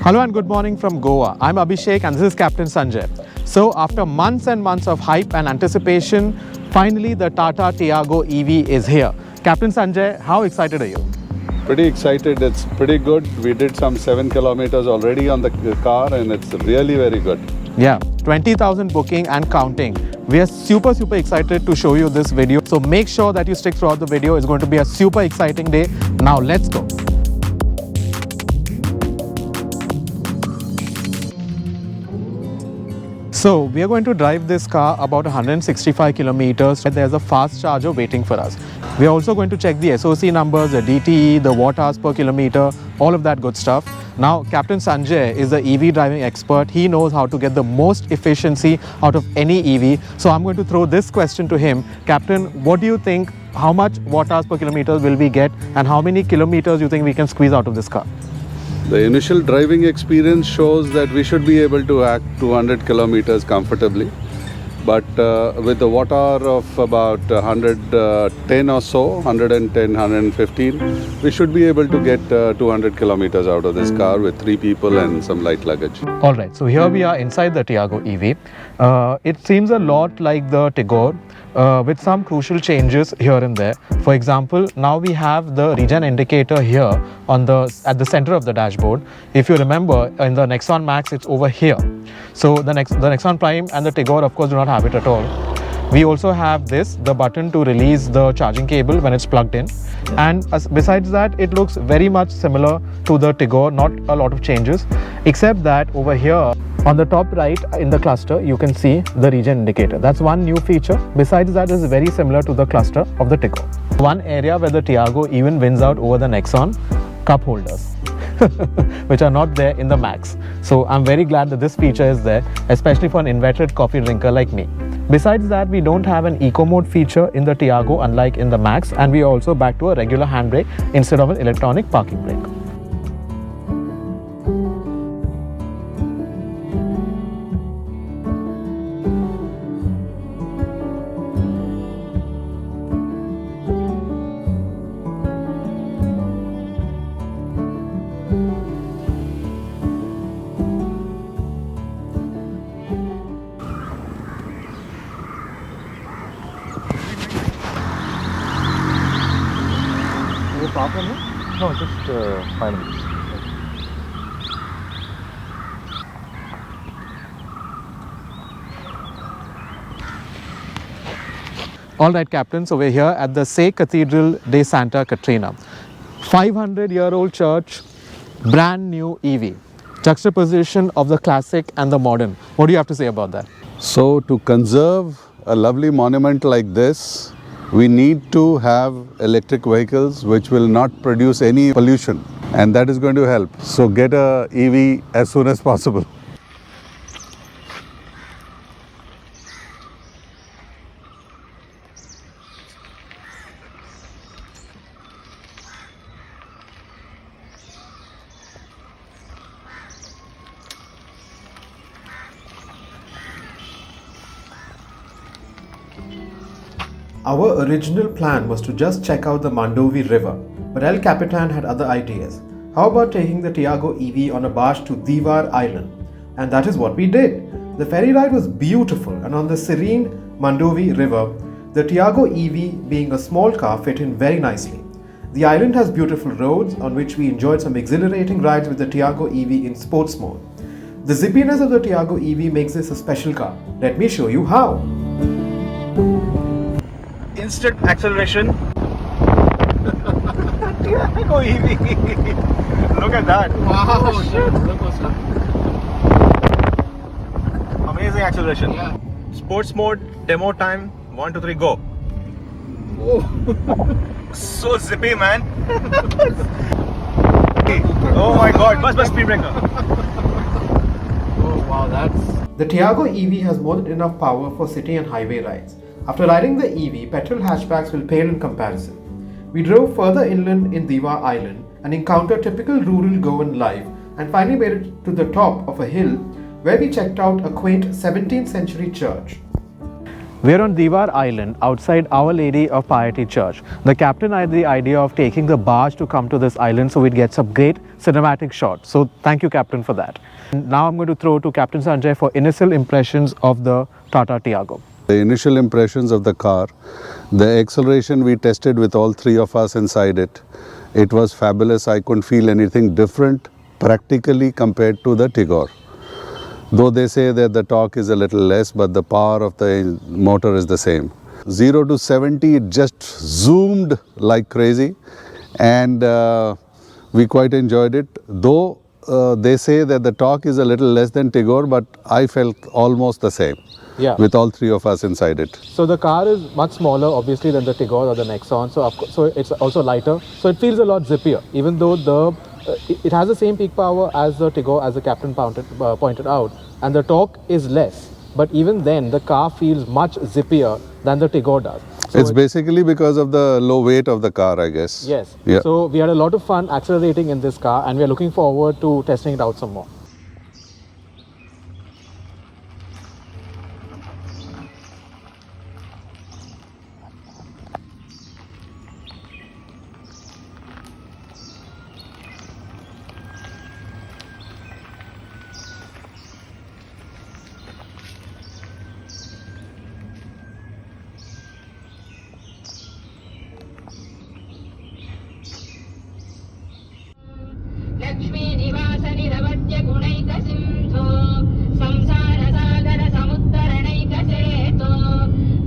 Hello and good morning from Goa. I'm Abhishek and this is Captain Sanjay. So after months and months of hype and anticipation, finally the Tata Tiago EV is here. Captain Sanjay, how excited are you? Pretty excited. It's pretty good. We did some 7 kilometers already on the car and it's really very good. Yeah, 20,000 booking and counting. We are super excited to show you this video. So make sure that you stick throughout the video. It's going to be a super exciting day. Now let's go. So we are going to drive this car about 165 kilometers. There's a fast charger waiting for us. We are also going to check the SOC numbers, the DTE, the watt hours per kilometer, all of that good stuff. Now, Captain Sanjay is the EV driving expert. He knows how to get the most efficiency out of any EV. So I'm going to throw this question to him. Captain, what do you think? How much watt hours per kilometer will we get? And how many kilometers do you think we can squeeze out of this car? The initial driving experience shows that we should be able to hack 200 kilometers comfortably. But with the watt hour of about 110 or so, 110, 115, we should be able to get 200 kilometers out of this car with 3 people and some light luggage. All right, so here we are inside the Tiago EV. It seems a lot like the Tigor with some crucial changes here and there. For example, now we have the regen indicator here at the center of the dashboard. If you remember, in the Nexon Max, it's over here. So the Nexon Prime and the Tigor, of course, do not have it at all. We also have the button to release the charging cable when it's plugged in. And besides that, it looks very much similar to the Tigor, not a lot of changes, except that over here on the top right in the cluster, you can see the regen indicator. That's one new feature. Besides that, it's very similar to the cluster of the Tigor. One area where the Tiago even wins out over the Nexon: cup holders. Which are not there in the Max. So I'm very glad that this feature is there, especially for an inveterate coffee drinker like me. Besides that, we don't have an eco mode feature in the Tiago unlike in the Max, and we are also back to a regular handbrake instead of an electronic parking brake. No, just 5 minutes. All right, Captain. So we're here at the Catedral de Santa Catrina. 500-year-old church, brand new EV. Juxtaposition of the classic and the modern. What do you have to say about that? So to conserve a lovely monument like this, we need to have electric vehicles which will not produce any pollution, and that is going to help. So get a EV as soon as possible. Our original plan was to just check out the Mandovi River, but El Capitan had other ideas. How about taking the Tiago EV on a barge to Divar Island? And that is what we did. The ferry ride was beautiful, and on the serene Mandovi River, the Tiago EV, being a small car, fit in very nicely. The island has beautiful roads on which we enjoyed some exhilarating rides with the Tiago EV in sports mode. The zippiness of the Tiago EV makes this a special car. Let me show you how. Instant acceleration. Tiago EV. Look at that. Wow. Oh, shit. Amazing acceleration. Yeah. Sports mode, demo time, 1, 2, 3, go. Oh. So zippy, man. Oh my god, bus speed breaker. Oh wow, the Tiago EV has more than enough power for city and highway rides. After riding the EV, petrol hatchbacks will pale in comparison. We drove further inland in Diva Island and encountered typical rural Goan life, and finally made it to the top of a hill where we checked out a quaint 17th century church. We're on Divar Island outside Our Lady of Piety Church. The captain had the idea of taking the barge to come to this island so we'd get some great cinematic shots. So thank you, Captain, for that. And now I'm going to throw to Captain Sanjay for initial impressions of the Tata Tiago. The initial impressions of the car, the acceleration we tested with all three of us inside it, it was fabulous. I couldn't feel anything different practically compared to the Tigor. Though they say that the torque is a little less, but the power of the motor is the same. 0 to 70, it just zoomed like crazy, and we quite enjoyed it. Though they say that the torque is a little less than Tigor, but I felt almost the same. Yeah. With all three of us inside it. So the car is much smaller, obviously, than the Tigor or the Nexon. So, so it's also lighter. So it feels a lot zippier, even though it has the same peak power as the Tigor, as the captain pointed out, and the torque is less. But even then, the car feels much zippier than the Tigor does. So it's basically because of the low weight of the car, I guess. Yes. Yeah. So we had a lot of fun accelerating in this car, and we are looking forward to testing it out some more. Lakshmi निवास निरवद्य गुणैक सिंधो संसार सागर समुत्तरणैक सेतो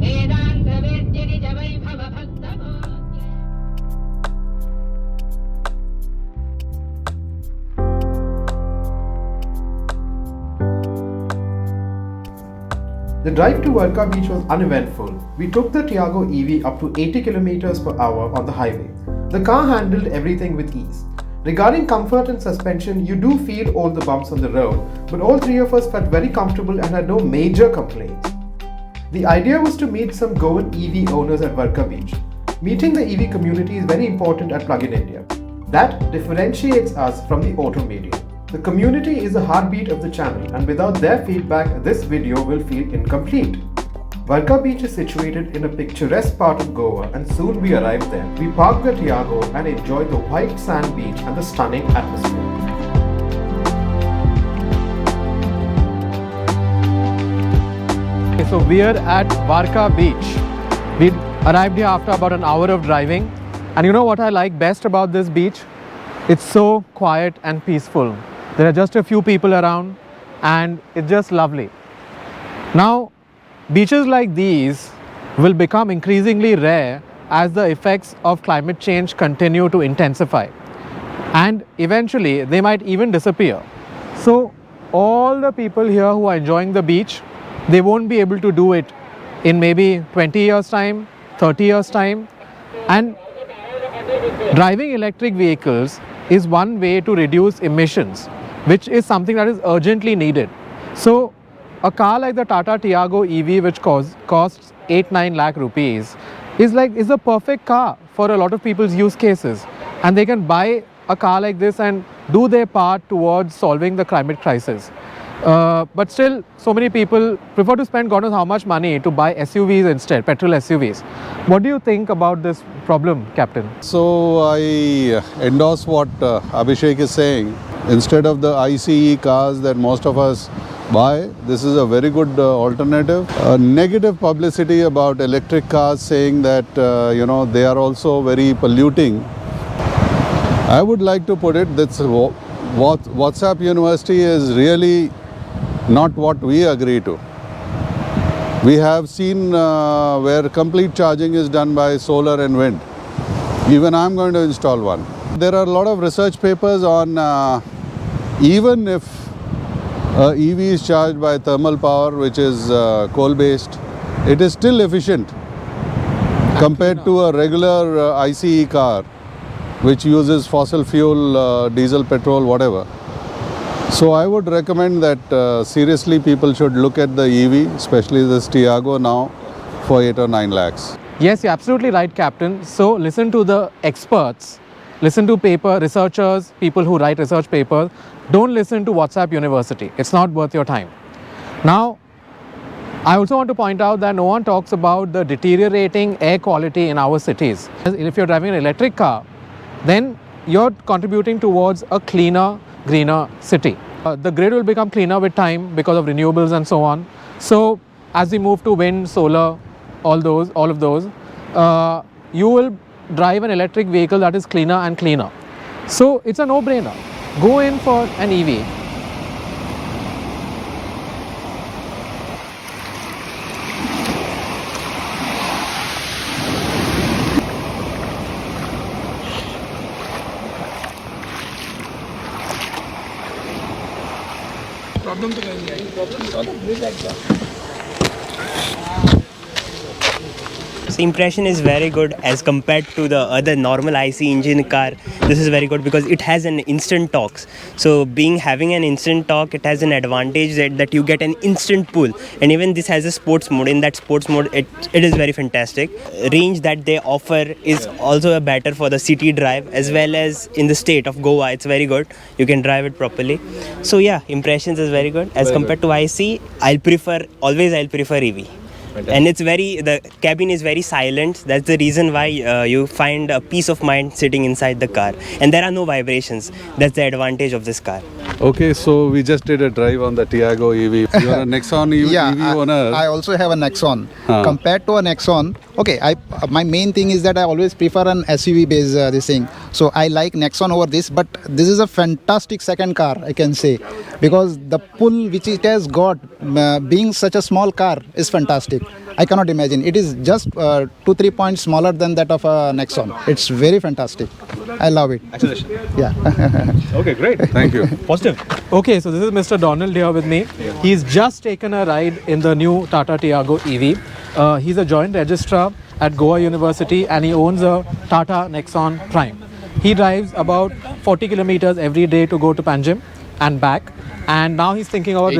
वेदांत वेद्य निज वैभव भक्त भोग्य. The drive to Varca beach was uneventful. We took the Tiago EV up to 80 km per hour on the highway. The car handled everything with ease. Regarding comfort and suspension, you do feel all the bumps on the road, but all three of us felt very comfortable and had no major complaints. The idea was to meet some GOA EV owners at Varca Beach. Meeting the EV community is very important at PluginIndia. That differentiates us from the auto media. The community is the heartbeat of the channel, and without their feedback, this video will feel incomplete. Varca Beach is situated in a picturesque part of Goa, and soon we arrived there. We parked the Tiago and enjoyed the white sand beach and the stunning atmosphere. Okay, so we are at Varca Beach. We arrived here after about an hour of driving, and you know what I like best about this beach? It's so quiet and peaceful. There are just a few people around, and it's just lovely. Now, beaches like these will become increasingly rare as the effects of climate change continue to intensify, and eventually they might even disappear. So all the people here who are enjoying the beach, they won't be able to do it in maybe 20 years time, 30 years time. And driving electric vehicles is one way to reduce emissions, which is something that is urgently needed. So a car like the Tata Tiago EV, which costs 8-9 lakh rupees, is a perfect car for a lot of people's use cases, and they can buy a car like this and do their part towards solving the climate crisis. But still, so many people prefer to spend God knows how much money to buy SUVs instead, petrol SUVs. What do you think about this problem, Captain? So I endorse what Abhishek is saying. Instead of the ICE cars that most of us buy, this is a very good alternative. Negative publicity about electric cars saying that they are also very polluting. I would like to put it that WhatsApp University is really not what we agree to. We have seen where complete charging is done by solar and wind. Even I'm going to install one. There are a lot of research papers on even if EV is charged by thermal power, which is coal-based, it is still efficient compared to a regular ICE car, which uses fossil fuel, diesel, petrol, whatever. So I would recommend that seriously people should look at the EV, especially this Tiago now, for 8 or 9 lakhs. Yes, you're absolutely right, Captain. So listen to the experts, listen to researchers, people who write research papers. Don't listen to WhatsApp University. It's not worth your time. Now, I also want to point out that no one talks about the deteriorating air quality in our cities. If you're driving an electric car, then you're contributing towards a cleaner, greener city. The grid will become cleaner with time because of renewables and so on. So as we move to wind, solar, all of those, you will drive an electric vehicle that is cleaner and cleaner. So it's a no-brainer. Go in for an EV. So impression is very good as compared to the other normal IC engine car. This is very good because it has an instant torque. So having an instant torque, it has an advantage that you get an instant pull. And even this has a sports mode. In that sports mode, it is very fantastic. Range that they offer is also better for the city drive as well as in the state of Goa. It's very good. You can drive it properly. So yeah, impressions is very good as compared to IC. I'll prefer EV. And the cabin is very silent. That's the reason why you find a peace of mind sitting inside the car, and there are no vibrations. That's the advantage of this car. Okay, so we just did a drive on the Tiago EV. You're a Nexon EV owner. I also have a Nexon. Compared to a Nexon, my main thing is that I always prefer an SUV based this thing. So I like Nexon over this, but this is a fantastic second car, I can say, because the pull which it has got, being such a small car, is fantastic. I cannot imagine. It is just 2-3 points smaller than that of a Nexon. It's very fantastic. I love it. Acceleration. Yeah. Okay, great. Thank you. Positive. Okay, so this is Mr. Donald here with me. He's just taken a ride in the new Tata Tiago EV. He's a joint registrar at Goa University and he owns a Tata Nexon Prime. He drives about 40 kilometers every day to go to Panjim and back. And now he's thinking about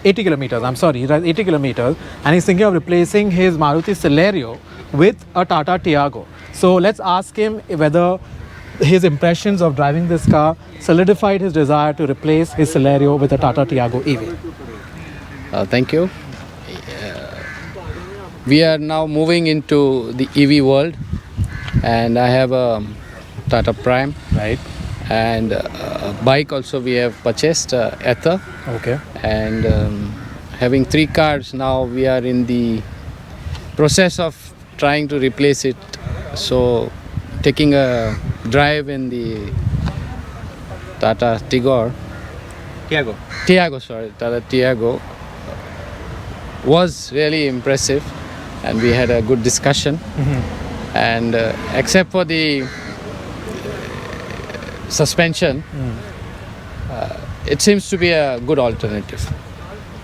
80 kilometers. I'm sorry, he drives 80 kilometers and he's thinking of replacing his Maruti Celerio with a Tata Tiago. So let's ask him whether his impressions of driving this car solidified his desire to replace his Celerio with a Tata Tiago EV. Thank you. We are now moving into the EV world, and I have a Tata Prime. Right. And bike also we have purchased, Ether. Okay. And having 3 cars now, we are in the process of trying to replace it. So taking a drive in the Tata Tigor. Tata Tiago was really impressive, and we had a good discussion. And except for the suspension, it seems to be a good alternative.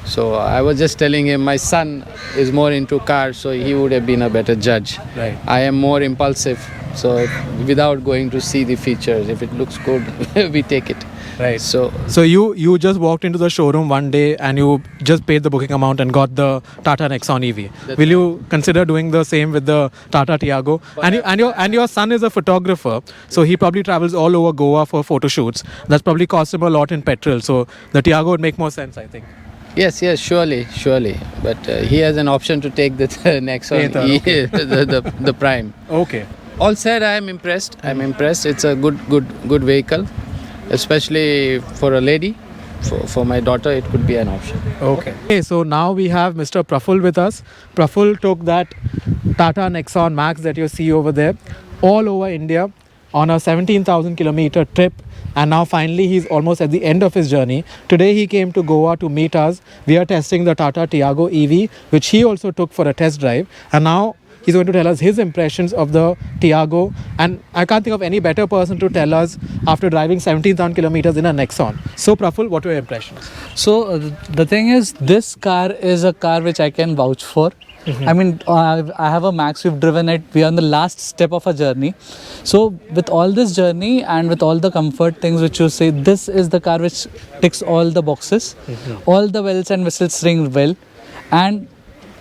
So I was just telling him my son is more into cars, so he would have been a better judge. Right. I am more impulsive, so without going to see the features, if it looks good, we take it. Right. So you just walked into the showroom one day and you just paid the booking amount and got the Tata Nexon EV. Will you consider doing the same with the Tata Tiago? And your son is a photographer, so he probably travels all over Goa for photo shoots. That's probably cost him a lot in petrol. So the Tiago would make more sense, I think. Yes, surely. But he has an option to take the Nexon, the Prime. Okay. All said, I am impressed. It's a good vehicle, especially for a lady. For my daughter, it could be an option. Okay, so now we have Mr. Praful with us. Praful took that Tata Nexon Max that you see over there all over India on a 17,000 kilometer trip, and now finally he's almost at the end of his journey. Today he came to Goa to meet us. We are testing the Tata Tiago EV, which he also took for a test drive, and now he's going to tell us his impressions of the Tiago. And I can't think of any better person to tell us after driving 17,000 kilometers in a Nexon. So Praful, what were your impressions? So the thing is, this car is a car which I can vouch for. I mean, I have a Max, we've driven it, we are on the last step of a journey. So with all this journey and with all the comfort things which you say, this is the car which ticks all the boxes. All the bells and whistles ring well. And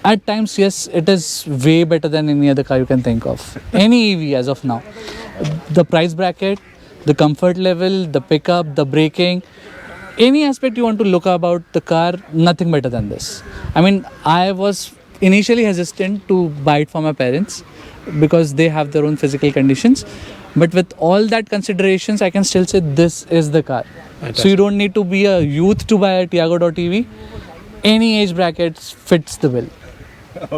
at times, yes, it is way better than any other car you can think of. Any EV as of now. The price bracket, the comfort level, the pickup, the braking, any aspect you want to look about the car, nothing better than this. I mean, I was initially hesitant to buy it for my parents because they have their own physical conditions. But with all that considerations, I can still say this is the car. So you don't need to be a youth to buy a Tiago.ev. Any age bracket fits the bill.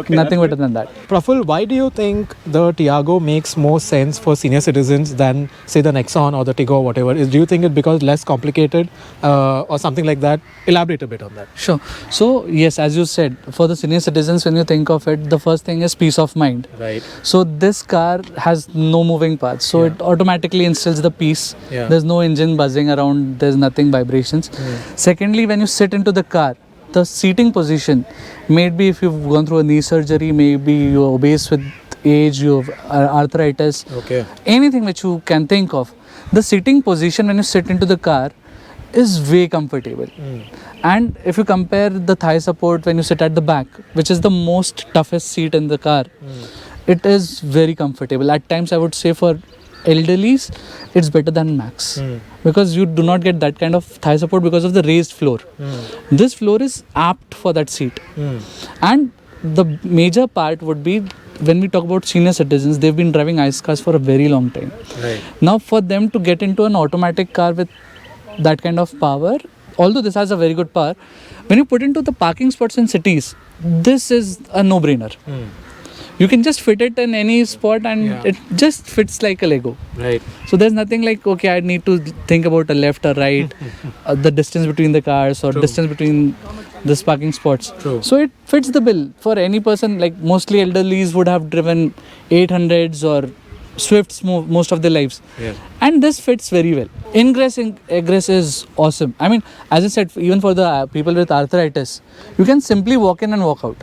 Nothing better than that. Praful, why do you think the Tiago makes more sense for senior citizens than, say, the Nexon or the Tigor or whatever? Do you think it's because less complicated or something like that? Elaborate a bit on that. Sure. So, yes, as you said, for the senior citizens, when you think of it, the first thing is peace of mind. Right. So, this car has no moving parts. So, it automatically instills the peace. Yeah. There's no engine buzzing around, there's nothing vibrations. Secondly, when you sit into the car, the seating position, maybe if you've gone through a knee surgery, maybe you're obese with age, you have arthritis, anything which you can think of, the seating position when you sit into the car is way comfortable. And if you compare the thigh support when you sit at the back, which is the most toughest seat in the car, it is very comfortable. At times I would say for elderlies, it's better than Max because you do not get that kind of thigh support because of the raised floor. This floor is apt for that seat. And the major part would be when we talk about senior citizens, they've been driving ICE cars for a very long time. Now for them to get into an automatic car with that kind of power, although this has a very good power, when you put into the parking spots in cities, this is a no-brainer. You can just fit it in any spot and it just fits like a Lego. Right. So there's nothing like, okay, I need to think about a left or right, the distance between the cars or distance between this parking spots. So it fits the bill for any person. Like mostly elderlies would have driven 800s or Swifts most of their lives. And this fits very well. Ingress egress is awesome. I mean, as I said, even for the people with arthritis, you can simply walk in and walk out.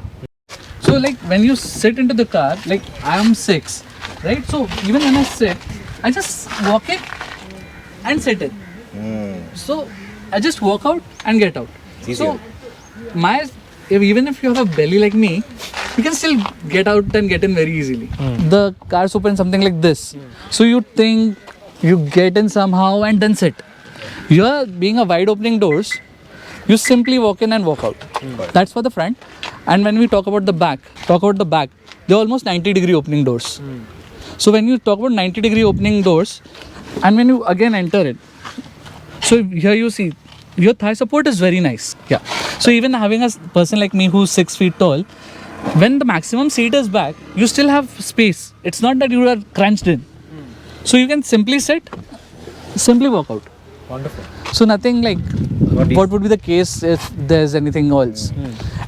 So like when you sit into the car, like I am 6, right? So even when I sit, I just walk in and sit in. So I just walk out and get out. So even if you have a belly like me, you can still get out and get in very easily. The car's open something like this. So you think you get in somehow and then sit. You're being a wide opening doors, you simply walk in and walk out. That's for the front. And when we talk about the back, they're almost 90-degree opening doors. So when you talk about 90-degree opening doors, and when you again enter it, so here you see, your thigh support is very nice. So even having a person like me who's 6 feet tall, when the maximum seat is back, you still have space. It's not that you are crunched in. So you can simply sit, simply walk out. Wonderful. So nothing like what would be the case if there's anything else.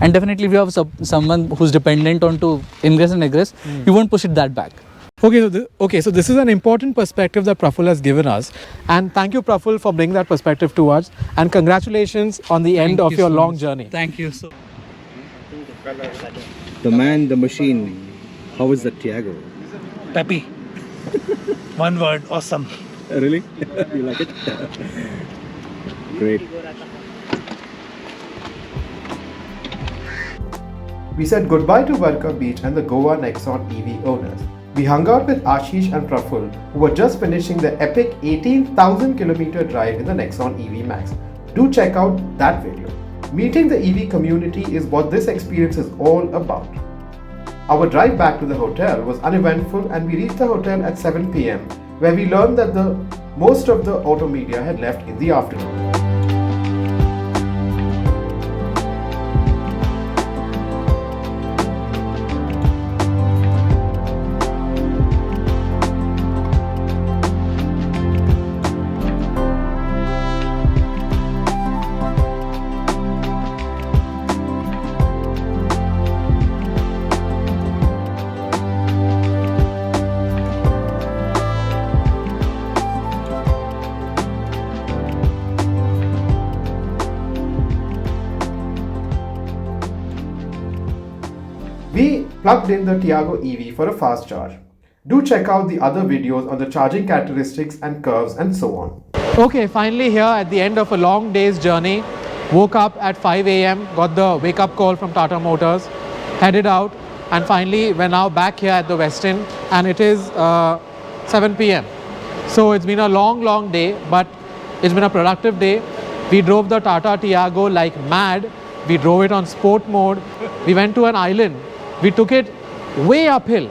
And definitely if you have someone who's dependent on to ingress and egress, you won't push it that back. So this is an important perspective that Praful has given us, and thank you, Praful, for bringing that perspective to us, and congratulations on the end of your long journey. Thank you so The man, the machine. How is the Tiago? Peppy. One word, awesome. Really? You like it? Great. We said goodbye to Varca Beach and the Goa Nexon EV owners. We hung out with Ashish and Praful, who were just finishing the epic 18,000 kilometer drive in the Nexon EV Max. Do check out that video. Meeting the EV community is what this experience is all about. Our drive back to the hotel was uneventful, and we reached the hotel at 7 p.m, where we learned that most of the auto media had left in the afternoon. We plugged in the Tiago EV for a fast charge. Do check out the other videos on the charging characteristics and curves and so on. Okay, finally here at the end of a long day's journey, woke up at 5 a.m, got the wake-up call from Tata Motors, headed out, and finally we're now back here at the Westin, and it is 7 p.m. So it's been a long day, but it's been a productive day. We drove the Tata Tiago like mad, we drove it on sport mode, we went to an island, we took it way uphill.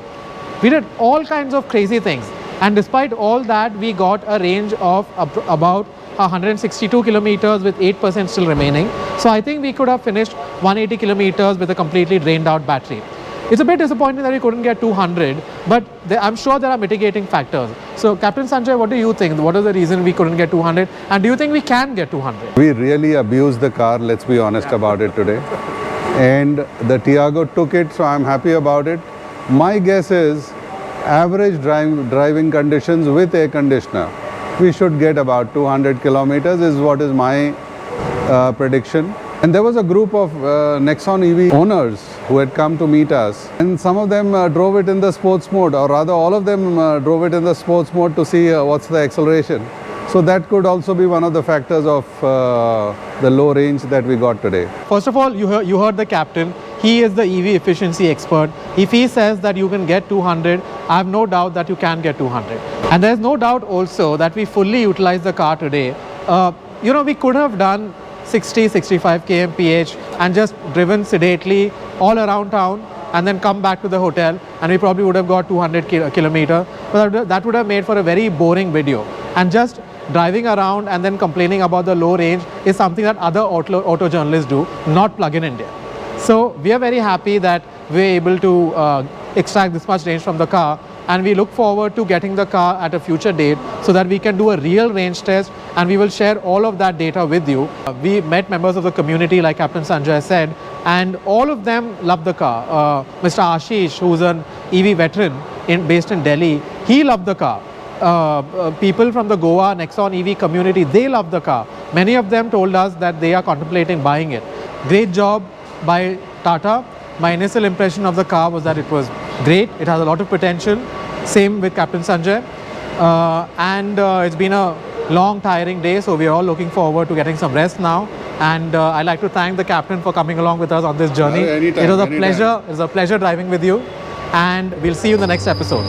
We did all kinds of crazy things. And despite all that, we got a range of about 162 kilometers with 8% still remaining. So I think we could have finished 180 kilometers with a completely drained out battery. It's a bit disappointing that we couldn't get 200, but I'm sure there are mitigating factors. So Captain Sanjay, what do you think? What is the reason we couldn't get 200? And do you think we can get 200? We really abused the car, let's be honest about it today. And the Tiago took it, so I'm happy about it. My guess is average driving conditions with air conditioner, we should get about 200 kilometers is what is my prediction. And there was a group of Nexon EV owners who had come to meet us, and some of them drove it in the sports mode, or rather all of them drove it in the sports mode to see what's the acceleration. So that could also be one of the factors of the low range that we got today. First of all, you heard the captain. He is the EV efficiency expert. If he says that you can get 200, I have no doubt that you can get 200. And there's no doubt also that we fully utilized the car today. We could have done 60, 65 kmph and just driven sedately all around town and then come back to the hotel, and we probably would have got 200 kilometers. But that would have made for a very boring video. And just driving around and then complaining about the low range is something that other auto journalists do, not PluginIndia. So we are very happy that we're able to extract this much range from the car, and we look forward to getting the car at a future date so that we can do a real range test, and we will share all of that data with you. We met members of the community, like Captain Sanjay said, and all of them love the car. Mr. Ashish, who's an EV veteran based in Delhi, he loved the car. People from the Goa Nexon EV community, they love the car. Many of them told us that they are contemplating buying it. Great job by Tata. My initial impression of the car was that it was great. It has a lot of potential. Same with Captain Sanjay. It's been a long, tiring day, so we are all looking forward to getting some rest now. And I'd like to thank the captain for coming along with us on this journey. Anytime, it was a pleasure. It was a pleasure driving with you. And we'll see you in the next episode.